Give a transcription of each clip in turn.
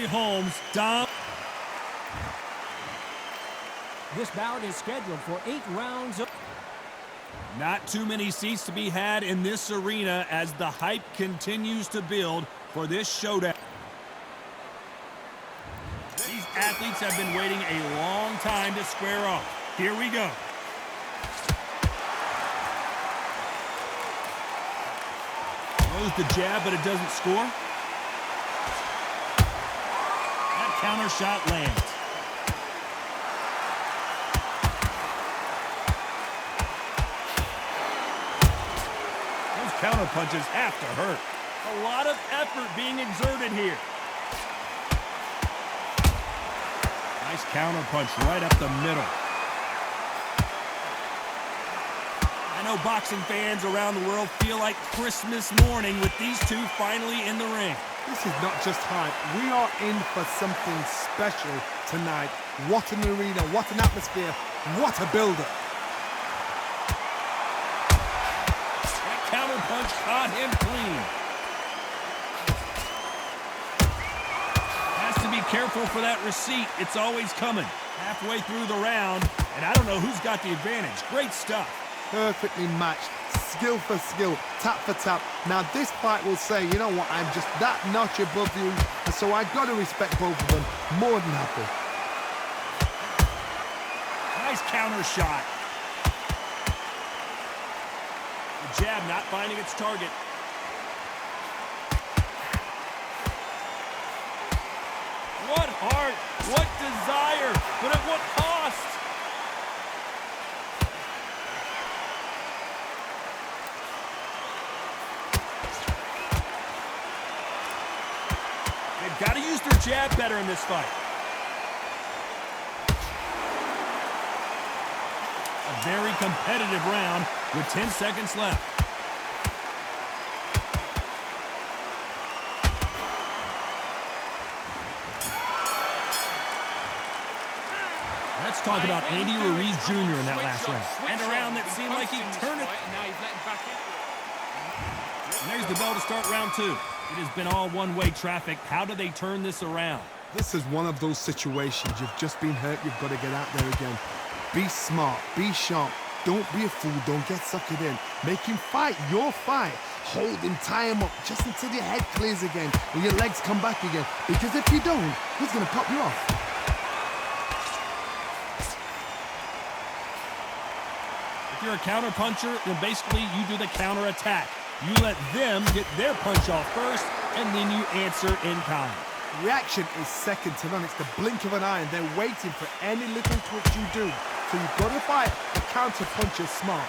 Holmes. This bout is scheduled for 8 rounds. Not too many seats to be had in this arena as the hype continues to build for this showdown. These athletes have been waiting a long time to square off. Here we go. Throws the jab, but it doesn't score. That counter shot lands. Those counter punches have to hurt. A lot of effort being exerted here. Nice counter punch right up the middle. I know boxing fans around the world feel like Christmas morning with these two finally in the ring. This is not just hype. We are in for something special tonight. What an arena, what an atmosphere, what a build-up. That counter punch caught him clean. Has to be careful for that receipt. It's always coming. Halfway through the round, and I don't know who's got the advantage. Great stuff. Perfectly matched, skill for skill, tap for tap. Now this fight will say, you know what, I'm just that notch above you, and so I've got to respect both of them. More than happy. Nice counter shot. The jab not finding its target. What heart, what desire, but at what cost? They've got to use their jab better in this fight. A very competitive round with 10 seconds left. Let's talk about Andy Ruiz Jr. in that last round. And a round that seemed like he turned it. And there's the bell to start round 2. It has been all one-way traffic. How do they turn this around? This is one of those situations. You've just been hurt. You've got to get out there again. Be smart. Be sharp. Don't be a fool. Don't get suckered in. Make him fight your fight. Hold him, tie him up, just until your head clears again and your legs come back again. Because if you don't, he's going to pop you off. If you're a counter puncher, then basically you do the counter attack. You let them get their punch off first, and then you answer in kind. Reaction is second to none. It's the blink of an eye, and they're waiting for any little twitch you do. So you've got to fight the counter puncher smart.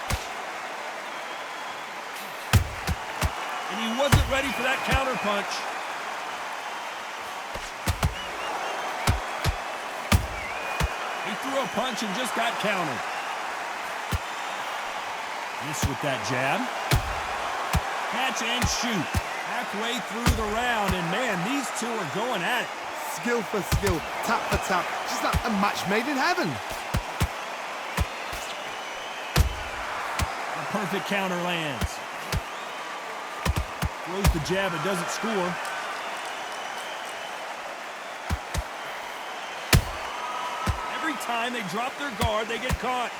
And he wasn't ready for that counter punch. He threw a punch and just got countered. Missed with that jab. Catch and shoot. Halfway through the round, and man, these two are going at it. Skill for skill, tap for tap. Just like a match made in heaven. A perfect counter lands. Throws the jab, it doesn't score. Every time they drop their guard, they get caught.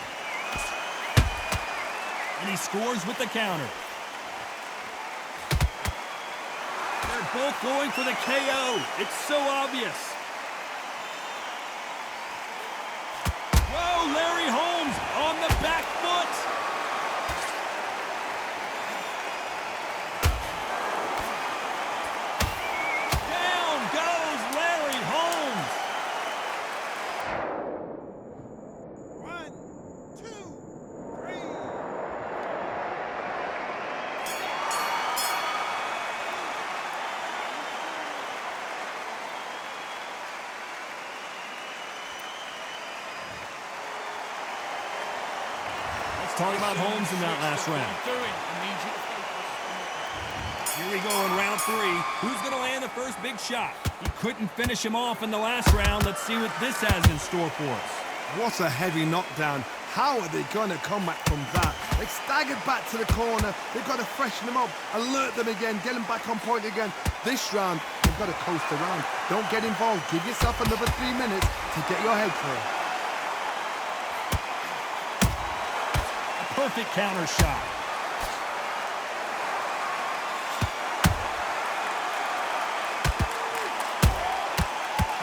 And he scores with the counter. They're both going for the KO. It's so obvious. Whoa, Larry Holmes on the back foot. Down goes Larry Holmes. 1, 2, 3. Talk about Holmes in that last round. Here we go in round 3. Who's going to land the first big shot? He couldn't finish him off in the last round. Let's see what this has in store for us. What a heavy knockdown. How are they going to come back from that? They staggered back to the corner. They've got to freshen them up, alert them again, get them back on point again. This round, they've got to coast around. Don't get involved. Give yourself another 3 minutes to get your head clear. A perfect counter shot.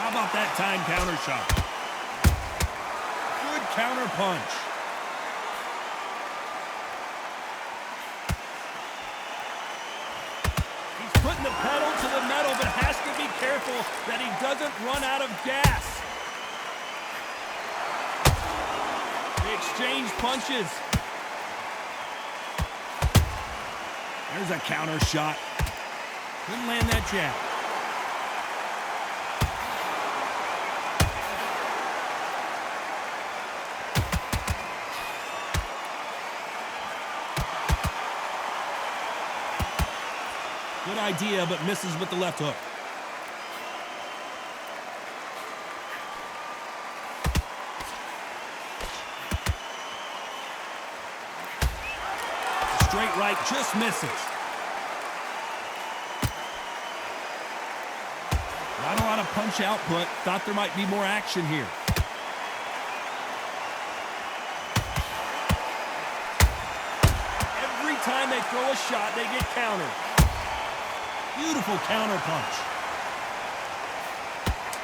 How about that time counter shot? Good counter punch. Putting the pedal to the metal, but has to be careful that he doesn't run out of gas. They exchange punches. There's a counter shot. Couldn't land that jab. Good idea, but misses with the left hook. Straight right just misses. Not a lot of punch output. Thought there might be more action here. Every time they throw a shot, they get countered. Beautiful counter punch.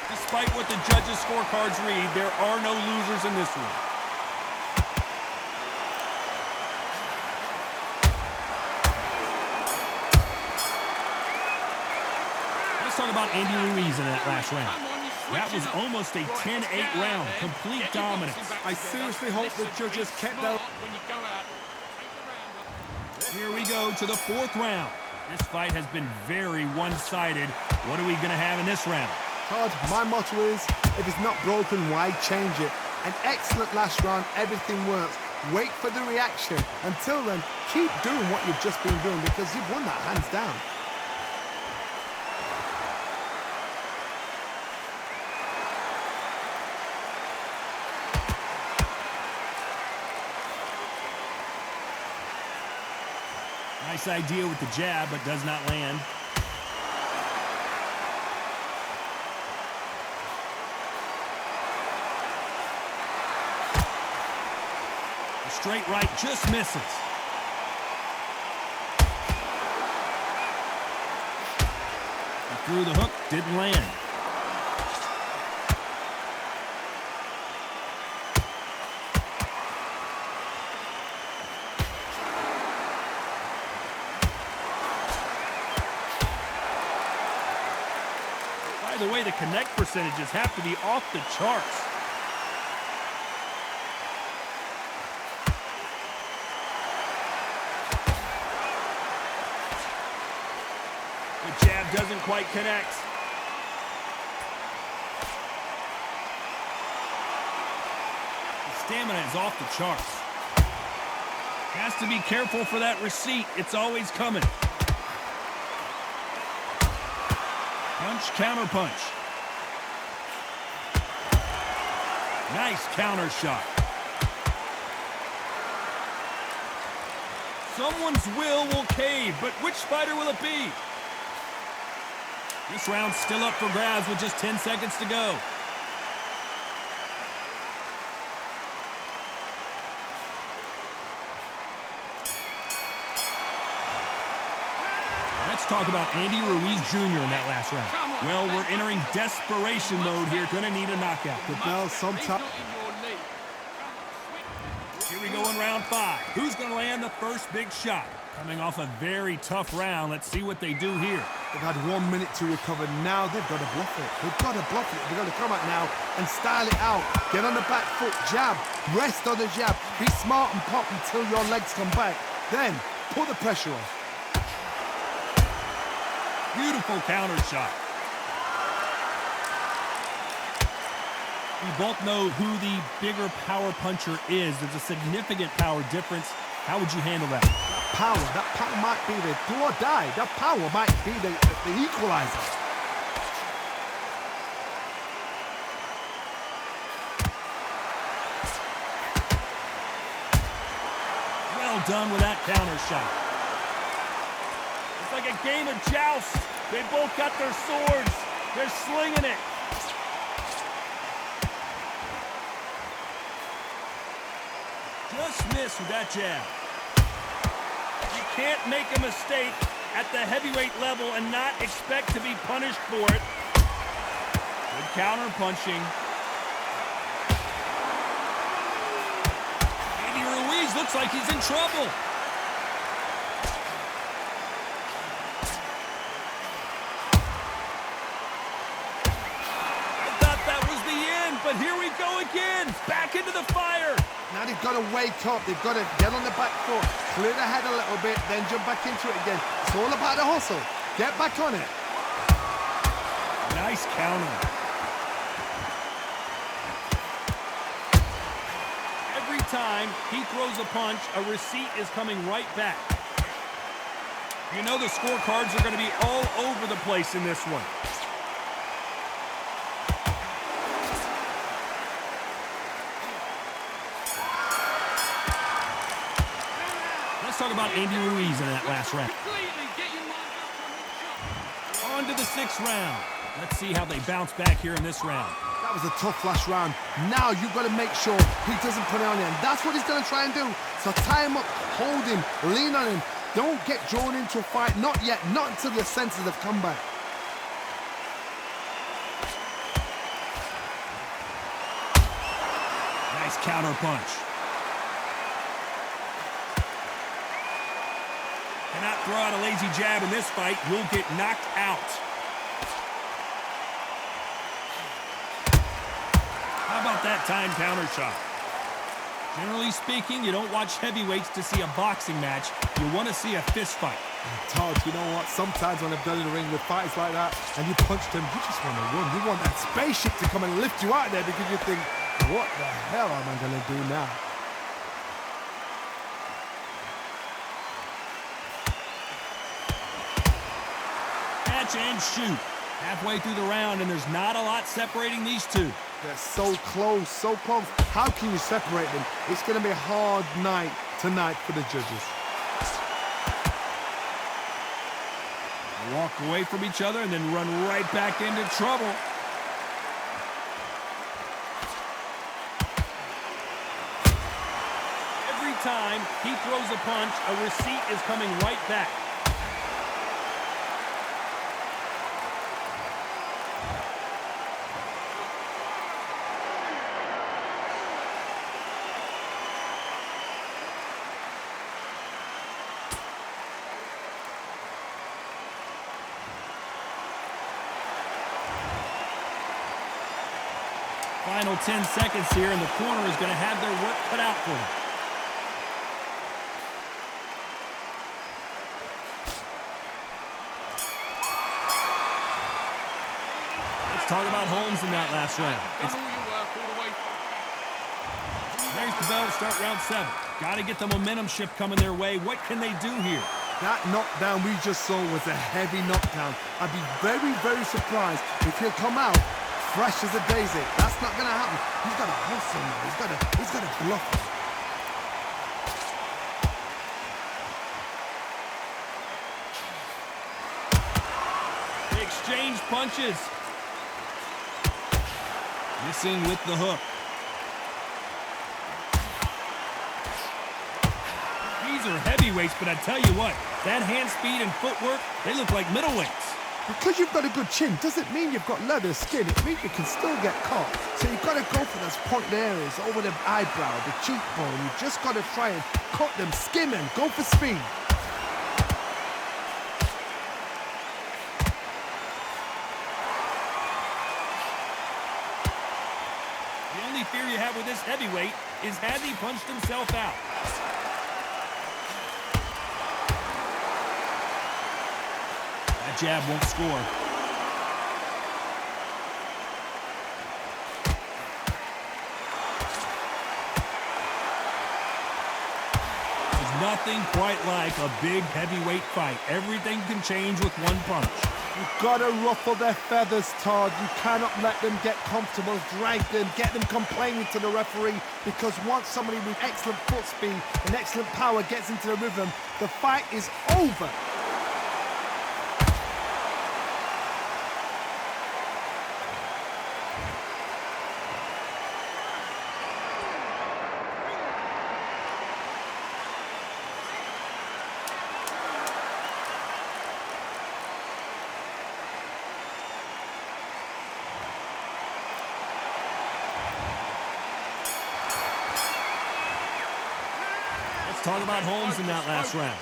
Despite what the judges' scorecards read, there are no losers in this one. Let's talk about Andy Ruiz in that last round. That was almost a 10-8 round. Complete dominance. I seriously hope the judges kept that. Here we go to the fourth round. This fight has been very one-sided. What are we going to have in this round? Todd, my motto is, if it's not broken, why change it? An excellent last round, everything works. Wait for the reaction. Until then, keep doing what you've just been doing because you've won that hands down. Nice idea with the jab, but does not land. The straight right just misses. He threw the hook, didn't land. By the way, the connect percentages have to be off the charts. The jab doesn't quite connect. The stamina is off the charts. Has to be careful for that receipt. It's always coming. Punch, counter punch. Nice counter shot. Someone's will cave, but which fighter will it be? This round's still up for grabs with just 10 seconds to go. Let's talk about Andy Ruiz Jr. in that last round. Well, we're entering desperation mode here. Gonna need a knockout. Now, sometimes. Here we go in round 5. Who's gonna land the first big shot? Coming off a very tough round. Let's see what they do here. They've had 1 minute to recover. Now they've got to bluff it. They've got to bluff it. They've got to come out now and style it out. Get on the back foot, jab, rest on the jab. Be smart and pop until your legs come back. Then, put the pressure on. Beautiful counter shot. We both know who the bigger power puncher is. There's a significant power difference. How would you handle that? That power might be the do or die. That power might be the equalizer. Well done with that counter shot. It's like a game of joust. They both got their swords. They're slinging it. Just missed with that jab. You can't make a mistake at the heavyweight level and not expect to be punished for it. Good counter punching. Andy Ruiz looks like he's in trouble. I thought that was the end, but here we go again. Back into the fire. Now they've got to wake up. They've got to get on the back foot, clear the head a little bit, then jump back into it again. It's all about the hustle. Get back on it. Nice counter. Every time he throws a punch, a receipt is coming right back. You know the scorecards are going to be all over the place in this one. Let's talk about Andy Ruiz in that last round. On to the 6th round. Let's see how they bounce back here in this round. That was a tough last round. Now you've got to make sure he doesn't put it on you. And that's what he's going to try and do. So tie him up, hold him, lean on him. Don't get drawn into a fight. Not yet. Not until your senses have come back. Nice counter punch. Cannot throw out a lazy jab in this fight. You'll get knocked out. How about that time counter shot? Generally speaking, you don't watch heavyweights to see a boxing match. You want to see a fist fight. Todd, you know what? Sometimes when I've done in the ring with fighters like that, and you punched him, you just want to run. You want that spaceship to come and lift you out there because you think, what the hell am I going to do now? Catch and shoot. Halfway through the round, and there's not a lot separating these two. They're so close, so close. How can you separate them? It's going to be a hard night tonight for the judges. Walk away from each other and then run right back into trouble. Every time he throws a punch, a receipt is coming right back. Final 10 seconds here, and the corner is going to have their work cut out for them. Let's talk about Holmes in that last round. There's the bell to start round 7. Got to get the momentum shift coming their way. What can they do here? That knockdown we just saw was a heavy knockdown. I'd be very, very surprised if he'll come out fresh as a daisy. That's not going to happen. He's got to hustle now. He's got to bluff him. They exchange punches. Missing with the hook. These are heavyweights, but I tell you what, that hand speed and footwork, they look like middleweights. Because you've got a good chin doesn't mean you've got leather skin. It means you can still get caught. So you've got to go for those point areas over the eyebrow, the cheekbone. You've just got to try and cut them, skim them, go for speed. The only fear you have with this heavyweight is has he punched himself out? That jab won't score. There's nothing quite like a big heavyweight fight. Everything can change with one punch. You've got to ruffle their feathers, Todd. You cannot let them get comfortable, drag them, get them complaining to the referee, because once somebody with excellent foot speed and excellent power gets into the rhythm, the fight is over. Talk about Holmes in that last round.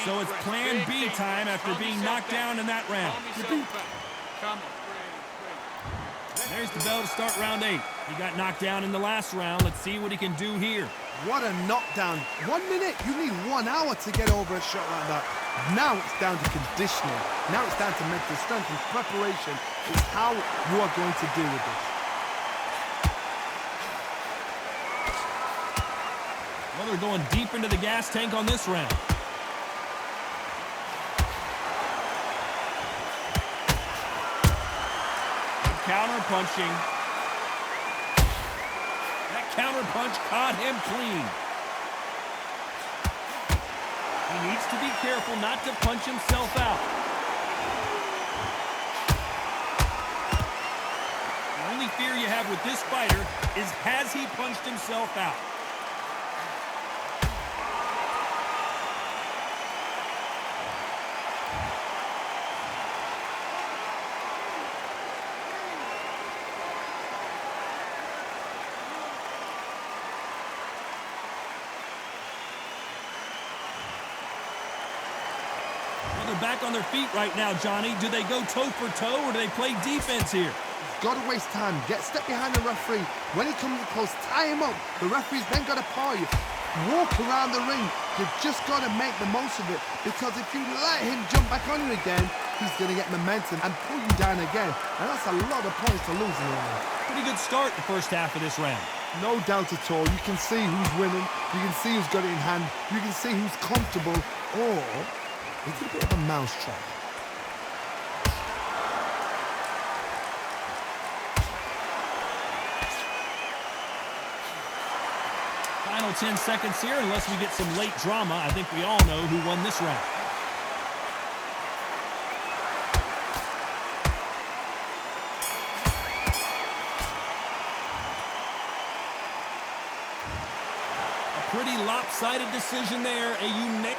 So it's plan B time after being knocked down in that round. There's the bell to start round 8. He got knocked down in the last round. Let's see what he can do here. What a knockdown. 1 minute, you need 1 hour to get over a shot like that. Now it's down to conditioning. Now it's down to mental strength and preparation. It's how you are going to deal with this. Well, they're going deep into the gas tank on this round. Counter punching. That counter punch caught him clean. He needs to be careful not to punch himself out. The only fear you have with this fighter is, has he punched himself out? Back on their feet right now, Johnny. Do they go toe for toe or do they play defense here? Got to waste time. Get step behind the referee. When he comes close, tie him up. The referee's then got to paw you. Walk around the ring. You've just got to make the most of it, because if you let him jump back on you again, he's going to get momentum and pull you down again. And that's a lot of points to lose in the round. Pretty good start the first half of this round. No doubt at all. You can see who's winning. You can see who's got it in hand. You can see who's comfortable. Or it's a bit of a mousetrap. Final 10 seconds here, unless we get some late drama. I think we all know who won this round. A pretty lopsided decision there. A unique...